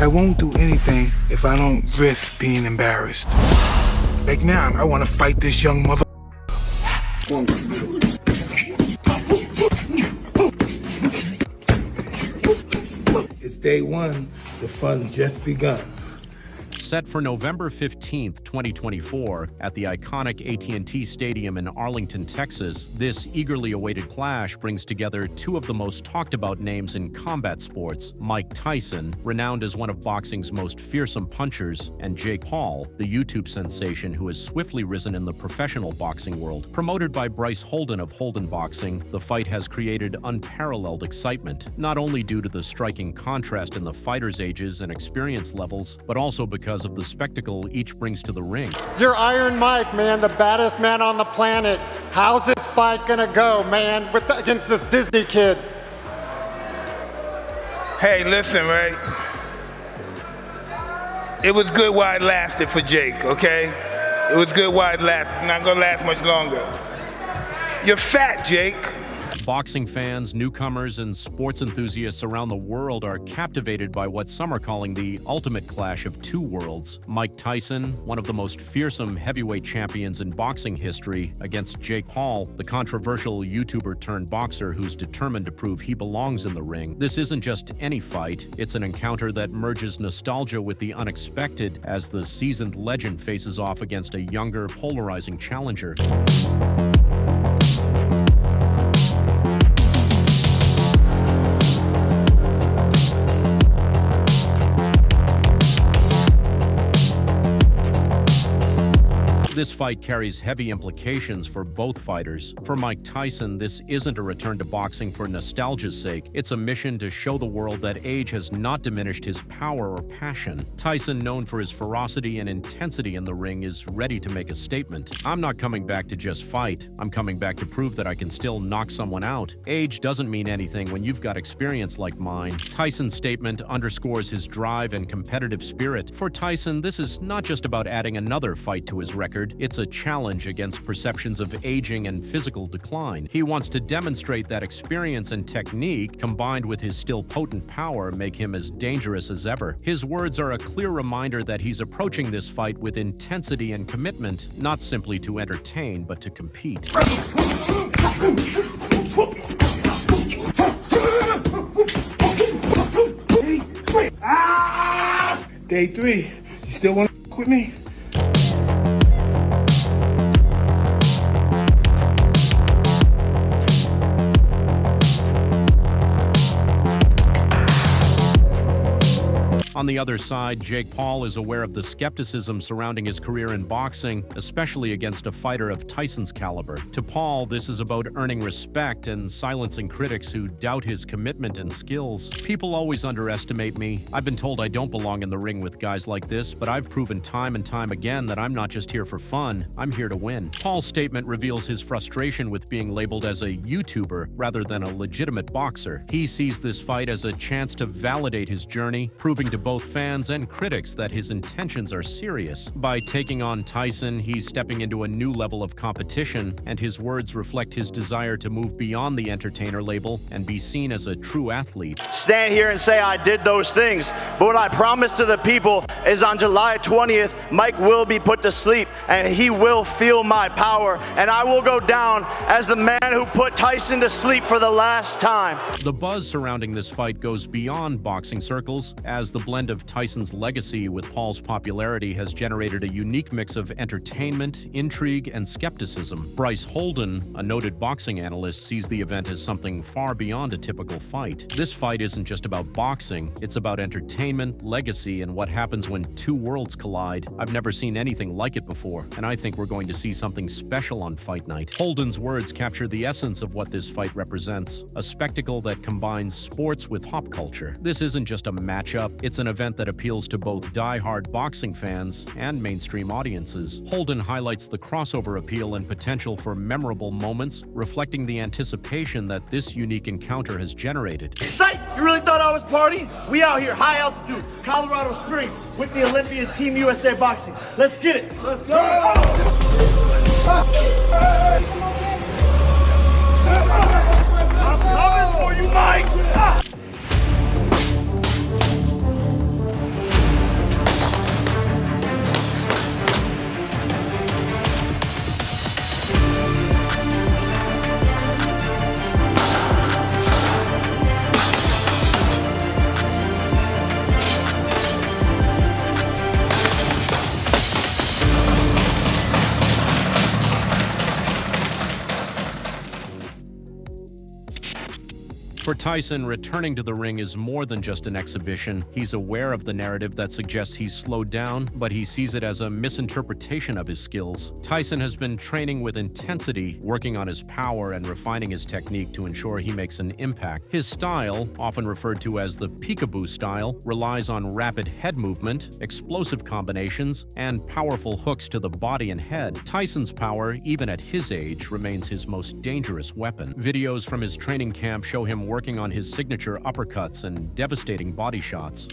I won't do anything if I don't risk being embarrassed. Like now, I want to fight this young mother. It's day one. The fun just begun. Set for November 15th, 2024, at the iconic AT&T Stadium in Arlington, Texas, this eagerly awaited clash brings together two of the most talked-about names in combat sports, Mike Tyson, renowned as one of boxing's most fearsome punchers, and Jake Paul, the YouTube sensation who has swiftly risen in the professional boxing world. Promoted by Bryce Holden of Holden Boxing, the fight has created unparalleled excitement, not only due to the striking contrast in the fighters' ages and experience levels, but also because of the spectacle each brings to the ring. You're Iron Mike, man, the baddest man on the planet. How's this fight gonna go, man, against this Disney kid? Hey, listen, right? It was good while it lasted for Jake, okay? It was good while it lasted. Not gonna last much longer. You're fat, Jake. Boxing fans, newcomers, and sports enthusiasts around the world are captivated by what some are calling the ultimate clash of two worlds. Mike Tyson, one of the most fearsome heavyweight champions in boxing history, against Jake Paul, the controversial YouTuber-turned-boxer who's determined to prove he belongs in the ring. This isn't just any fight, it's an encounter that merges nostalgia with the unexpected as the seasoned legend faces off against a younger, polarizing challenger. This fight carries heavy implications for both fighters. For Mike Tyson, this isn't a return to boxing for nostalgia's sake. It's a mission to show the world that age has not diminished his power or passion. Tyson, known for his ferocity and intensity in the ring, is ready to make a statement. I'm not coming back to just fight. I'm coming back to prove that I can still knock someone out. Age doesn't mean anything when you've got experience like mine. Tyson's statement underscores his drive and competitive spirit. For Tyson, this is not just about adding another fight to his record. It's a challenge against perceptions of aging and physical decline. He wants to demonstrate that experience and technique, combined with his still potent power, make him as dangerous as ever. His words are a clear reminder that he's approaching this fight with intensity and commitment, not simply to entertain, but to compete. Day three. You still want to with me? On the other side, Jake Paul is aware of the skepticism surrounding his career in boxing, especially against a fighter of Tyson's caliber. To Paul, this is about earning respect and silencing critics who doubt his commitment and skills. People always underestimate me. I've been told I don't belong in the ring with guys like this, but I've proven time and time again that I'm not just here for fun, I'm here to win. Paul's statement reveals his frustration with being labeled as a YouTuber rather than a legitimate boxer. He sees this fight as a chance to validate his journey, proving to both fans and critics that his intentions are serious. By taking on Tyson, he's stepping into a new level of competition, and his words reflect his desire to move beyond the entertainer label and be seen as a true athlete. Stand here and say I did those things, but what I promise to the people is on July 20th, Mike will be put to sleep, and he will feel my power, and I will go down as the man who put Tyson to sleep for the last time. The buzz surrounding this fight goes beyond boxing circles, as the blend of Tyson's legacy with Paul's popularity has generated a unique mix of entertainment, intrigue, and skepticism. Bryce Holden, a noted boxing analyst, sees the event as something far beyond a typical fight. This fight isn't just about boxing, it's about entertainment, legacy, and what happens when two worlds collide. I've never seen anything like it before, and I think we're going to see something special on fight night. Holden's words capture the essence of what this fight represents, a spectacle that combines sports with pop culture. This isn't just a matchup, it's an event that appeals to both die-hard boxing fans and mainstream audiences. Holden highlights the crossover appeal and potential for memorable moments, reflecting the anticipation that this unique encounter has generated. Psych! You really thought I was partying? We out here, high altitude, Colorado Springs, with the Olympians Team USA Boxing. Let's get it! Let's go! I'm coming for you, Mike! For Tyson, returning to the ring is more than just an exhibition. He's aware of the narrative that suggests he's slowed down, but he sees it as a misinterpretation of his skills. Tyson has been training with intensity, working on his power and refining his technique to ensure he makes an impact. His style, often referred to as the peekaboo style, relies on rapid head movement, explosive combinations, and powerful hooks to the body and head. Tyson's power, even at his age, remains his most dangerous weapon. Videos from his training camp show him working on his signature uppercuts and devastating body shots.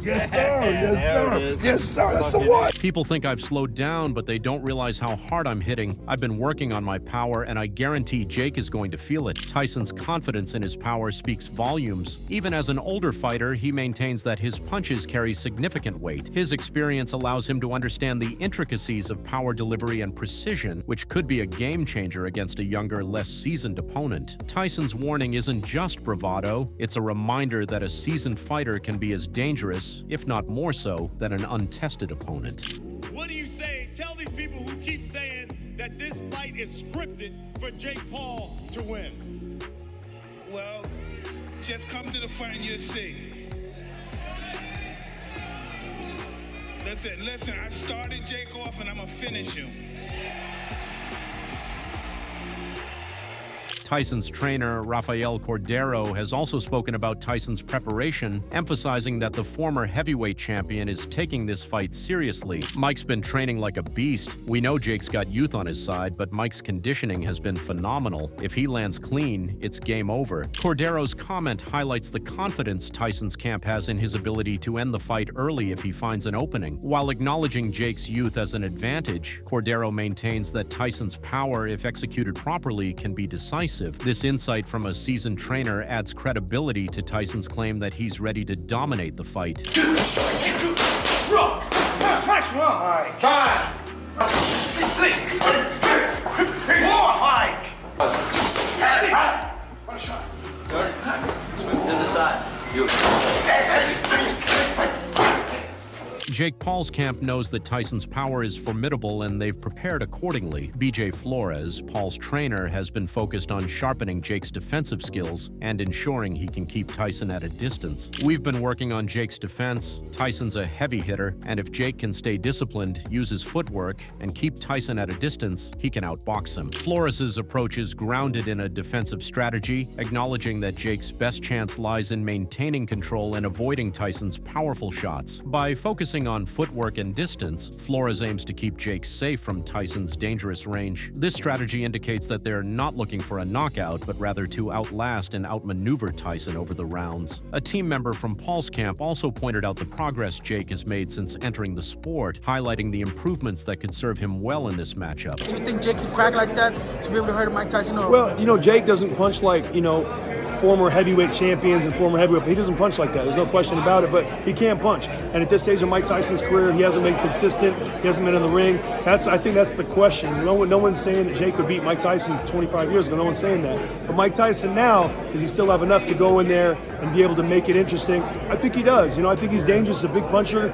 Yes, sir. Yes, sir. Yes, sir. That's the one. People think I've slowed down, but they don't realize how hard I'm hitting. I've been working on my power, and I guarantee Jake is going to feel it. Tyson's confidence in his power speaks volumes. Even as an older fighter, he maintains that his punches carry significant weight. His experience allows him to understand the intricacies of power delivery and precision, which could be a game changer against a younger, less seasoned opponent. Tyson's warning isn't just bravado, it's a reminder that a seasoned fighter can be as dangerous, if not more so, than an untested opponent. What do you say? Tell these people who keep saying that this fight is scripted for Jake Paul to win. Well, just come to the fight and you'll see. Listen, I started Jake off and I'm gonna finish him. Tyson's trainer, Rafael Cordero, has also spoken about Tyson's preparation, emphasizing that the former heavyweight champion is taking this fight seriously. Mike's been training like a beast. We know Jake's got youth on his side, but Mike's conditioning has been phenomenal. If he lands clean, it's game over. Cordero's comment highlights the confidence Tyson's camp has in his ability to end the fight early if he finds an opening. While acknowledging Jake's youth as an advantage, Cordero maintains that Tyson's power, if executed properly, can be decisive. This insight from a seasoned trainer adds credibility to Tyson's claim that he's ready to dominate the fight. Nice one, Mike. Fine. More, Mike. What a shot. To the side. Jake Paul's camp knows that Tyson's power is formidable and they've prepared accordingly. BJ Flores, Paul's trainer, has been focused on sharpening Jake's defensive skills and ensuring he can keep Tyson at a distance. We've been working on Jake's defense. Tyson's a heavy hitter, and if Jake can stay disciplined, use his footwork, and keep Tyson at a distance, he can outbox him. Flores' approach is grounded in a defensive strategy, acknowledging that Jake's best chance lies in maintaining control and avoiding Tyson's powerful shots. By focusing on footwork and distance, Flores aims to keep Jake safe from Tyson's dangerous range. This strategy indicates that they're not looking for a knockout, but rather to outlast and outmaneuver Tyson over the rounds. A team member from Paul's camp also pointed out the progress Jake has made since entering the sport, highlighting the improvements that could serve him well in this matchup. Do you think Jake can crack like that to be able to hurt Mike Tyson? Or? Well, Jake doesn't punch like, former heavyweight champions and former heavyweight. He doesn't punch like that. There's no question about it, but he can punch. And at this stage of Mike Tyson's career, he hasn't been consistent. He hasn't been in the ring. I think that's the question. No one's saying that Jake would beat Mike Tyson 25 years ago. No one's saying that. But Mike Tyson now, does he still have enough to go in there and be able to make it interesting? I think he does. I think he's dangerous, a big puncher.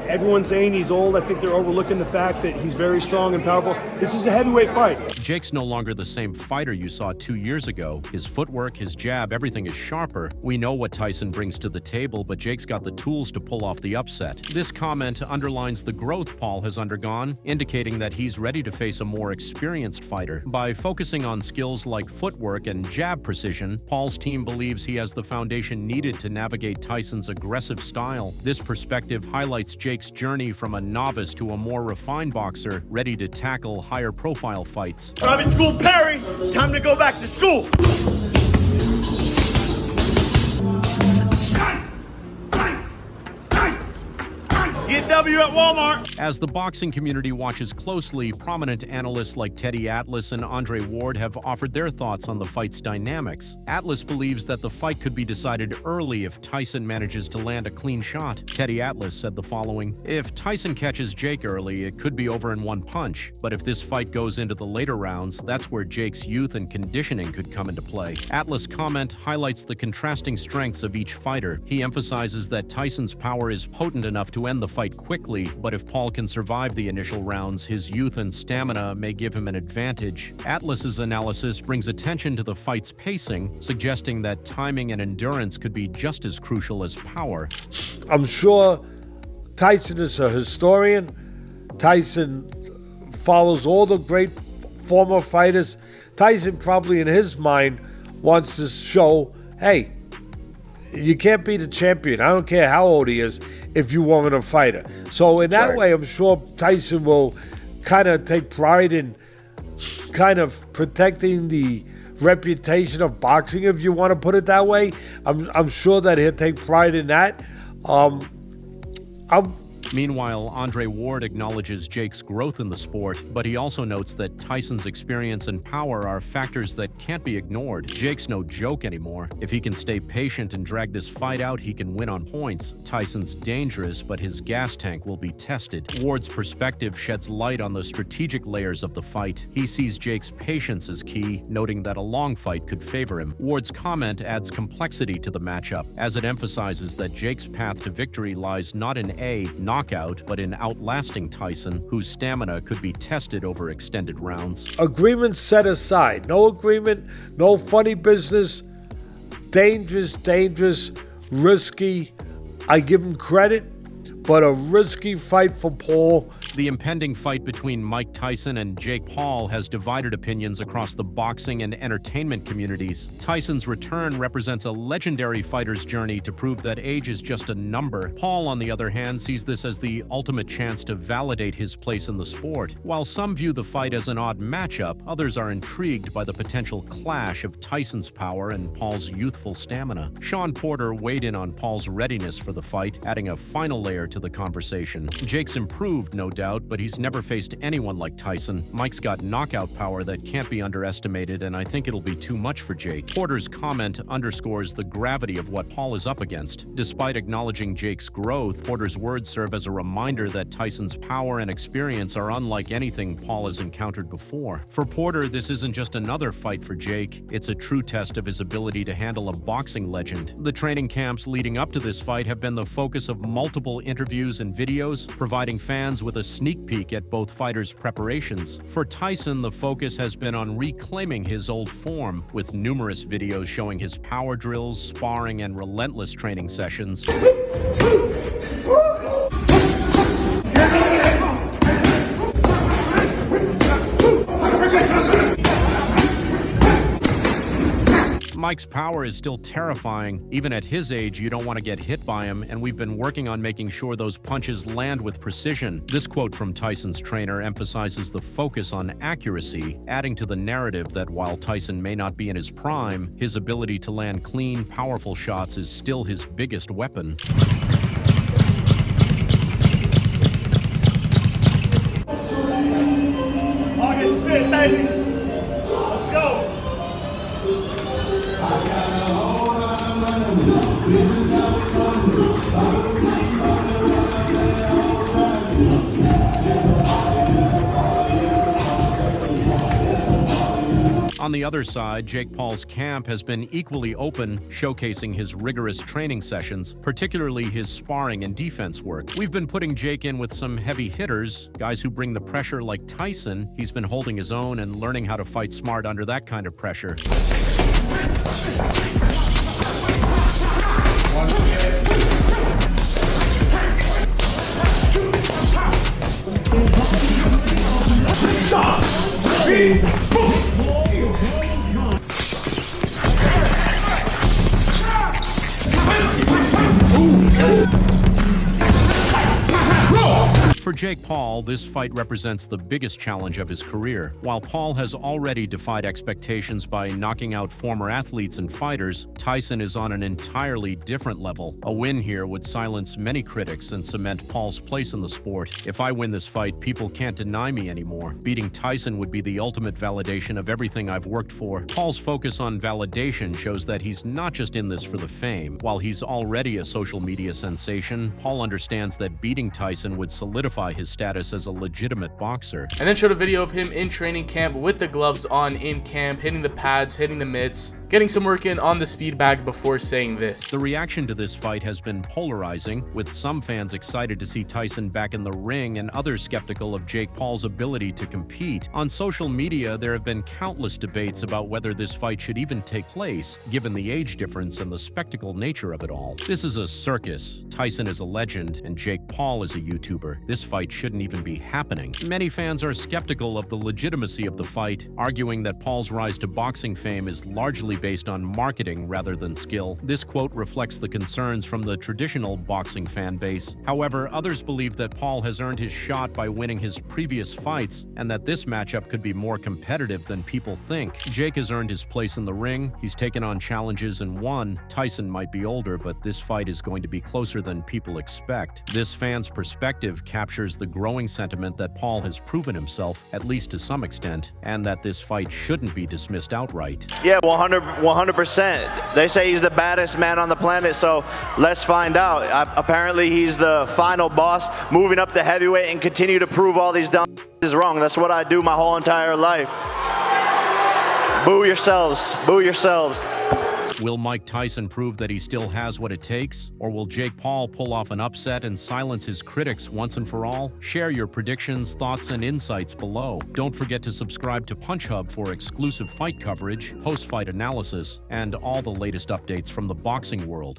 Everyone's saying he's old. I think they're overlooking the fact that he's very strong and powerful. This is a heavyweight fight. Jake's no longer the same fighter you saw 2 years ago. His footwork, his jab, everything is sharper. We know what Tyson brings to the table, but Jake's got the tools to pull off the upset. This comment underlines the growth Paul has undergone, indicating that he's ready to face a more experienced fighter. By focusing on skills like footwork and jab precision, Paul's team believes he has the foundation needed to navigate Tyson's aggressive style. This perspective highlights Jake's journey from a novice to a more refined boxer, ready to tackle higher-profile fights. Private school Perry, time to go back to school. Get W at Walmart. As the boxing community watches closely, prominent analysts like Teddy Atlas and Andre Ward have offered their thoughts on the fight's dynamics. Atlas believes that the fight could be decided early if Tyson manages to land a clean shot. Teddy Atlas said the following: "If Tyson catches Jake early, it could be over in one punch. But if this fight goes into the later rounds, that's where Jake's youth and conditioning could come into play." Atlas' comment highlights the contrasting strengths of each fighter. He emphasizes that Tyson's power is potent enough to end the fight quickly, but if Paul can survive the initial rounds, his youth and stamina may give him an advantage. Atlas's analysis brings attention to the fight's pacing, suggesting that timing and endurance could be just as crucial as power. I'm sure Tyson is a historian. Tyson follows all the great former fighters. Tyson probably in his mind wants to show, hey, you can't be the champion. I don't care how old he is if you weren't a fighter. So in that way, I'm sure Tyson will kind of take pride in kind of protecting the reputation of boxing, if you want to put it that way. I'm sure that he'll take pride in that. Meanwhile, Andre Ward acknowledges Jake's growth in the sport, but he also notes that Tyson's experience and power are factors that can't be ignored. Jake's no joke anymore. If he can stay patient and drag this fight out, he can win on points. Tyson's dangerous, but his gas tank will be tested. Ward's perspective sheds light on the strategic layers of the fight. He sees Jake's patience as key, noting that a long fight could favor him. Ward's comment adds complexity to the matchup, as it emphasizes that Jake's path to victory lies not in a knockout, but in outlasting Tyson, whose stamina could be tested over extended rounds. Agreement set aside. No agreement, no funny business. Dangerous, risky. I give him credit, but a risky fight for Paul. The impending fight between Mike Tyson and Jake Paul has divided opinions across the boxing and entertainment communities. Tyson's return represents a legendary fighter's journey to prove that age is just a number. Paul, on the other hand, sees this as the ultimate chance to validate his place in the sport. While some view the fight as an odd matchup, others are intrigued by the potential clash of Tyson's power and Paul's youthful stamina. Sean Porter weighed in on Paul's readiness for the fight, adding a final layer to the conversation. Jake's improved, no doubt, but he's never faced anyone like Tyson. Mike's got knockout power that can't be underestimated, and I think it'll be too much for Jake. Porter's comment underscores the gravity of what Paul is up against. Despite acknowledging Jake's growth, Porter's words serve as a reminder that Tyson's power and experience are unlike anything Paul has encountered before. For Porter, this isn't just another fight for Jake, it's a true test of his ability to handle a boxing legend. The training camps leading up to this fight have been the focus of multiple interviews and videos, providing fans with a sneak peek at both fighters' preparations. For Tyson, the focus has been on reclaiming his old form, with numerous videos showing his power drills, sparring, and relentless training sessions. Mike's power is still terrifying. Even at his age, you don't want to get hit by him, and we've been working on making sure those punches land with precision. This quote from Tyson's trainer emphasizes the focus on accuracy, adding to the narrative that while Tyson may not be in his prime, his ability to land clean, powerful shots is still his biggest weapon. August 5th, baby. Let's go. On the other side, Jake Paul's camp has been equally open, showcasing his rigorous training sessions, particularly his sparring and defense work. We've been putting Jake in with some heavy hitters, guys who bring the pressure like Tyson. He's been holding his own and learning how to fight smart under that kind of pressure. For Jake Paul, this fight represents the biggest challenge of his career. While Paul has already defied expectations by knocking out former athletes and fighters, Tyson is on an entirely different level. A win here would silence many critics and cement Paul's place in the sport. If I win this fight, people can't deny me anymore. Beating Tyson would be the ultimate validation of everything I've worked for. Paul's focus on validation shows that he's not just in this for the fame. While he's already a social media sensation, Paul understands that beating Tyson would solidify his status as a legitimate boxer. And then showed a video of him in training camp with the gloves on in camp, hitting the pads, hitting the mitts, getting some work in on the speed bag before saying this. The reaction to this fight has been polarizing, with some fans excited to see Tyson back in the ring and others skeptical of Jake Paul's ability to compete. On social media, there have been countless debates about whether this fight should even take place, given the age difference and the spectacle nature of it all. This is a circus. Tyson is a legend, and Jake Paul is a YouTuber. This fight shouldn't even be happening. Many fans are skeptical of the legitimacy of the fight, arguing that Paul's rise to boxing fame is largely based on marketing rather than skill. This quote reflects the concerns from the traditional boxing fan base. However, others believe that Paul has earned his shot by winning his previous fights, and that this matchup could be more competitive than people think. Jake has earned his place in the ring. He's taken on challenges and won. Tyson might be older, but this fight is going to be closer than people expect. This fan's perspective captures the growing sentiment that Paul has proven himself, at least to some extent, and that this fight shouldn't be dismissed outright. Yeah, 100%. They say he's the baddest man on the planet, so let's find out. Apparently, he's the final boss, moving up to heavyweight and continue to prove all these dumb is wrong. That's what I do my whole entire life. Boo yourselves. Boo yourselves. Will Mike Tyson prove that he still has what it takes? Or will Jake Paul pull off an upset and silence his critics once and for all? Share your predictions, thoughts, and insights below. Don't forget to subscribe to Punch Hub for exclusive fight coverage, post-fight analysis, and all the latest updates from the boxing world.